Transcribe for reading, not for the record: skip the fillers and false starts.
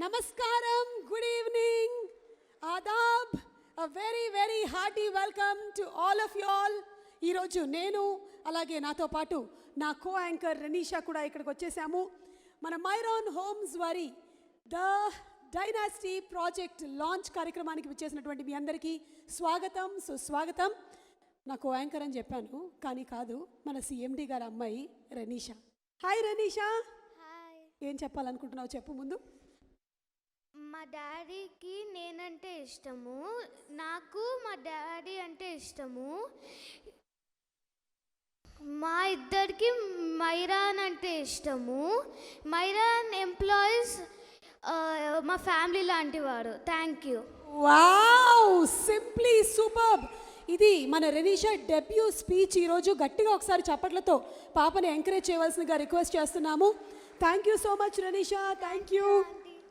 Namaskaram, good evening, Adab, a very hearty welcome to all of you all. ఈరోజు నేను అలాగే నాతో పాటు నా కో యాంకర్ రెనీషా కూడా ఇక్కడికి వచ్చేసాము. మన మైరాన్ హోమ్స్ వారి ద డైనాసిటీ ప్రాజెక్ట్ లాంచ్ కార్యక్రమానికి వచ్చేసినటువంటి మీ అందరికీ స్వాగతం సుస్వాగతం. నా కో యాంకర్ అని చెప్పాను కానీ కాదు, మన సిఎండి గారి అమ్మాయి రెనీషా. హాయ్ రెనీషా. హాయ్. ఏం చెప్పాలనుకుంటున్నావు చెప్పు ముందు. మా డాడీకి నేనంటే ఇష్టము, నాకు మా డాడీ అంటే ఇష్టము. మా ఇద్దరికి మైరాన్ అంటే ఇష్టము. మైరాన్ ఎంప్లాయీస్ మా ఫ్యామిలీ లాంటి వాడు. Thank you. Wow, simply superb. ఇది మన రెనీషా డెబ్యూ స్పీచ్. ఈరోజు గట్టిగా ఒకసారి చప్పట్లతో పాపని ఎంకరేజ్ చేయవలసిందిగా రిక్వెస్ట్ చేస్తున్నాము. Thank you so much Renisha. Thank you.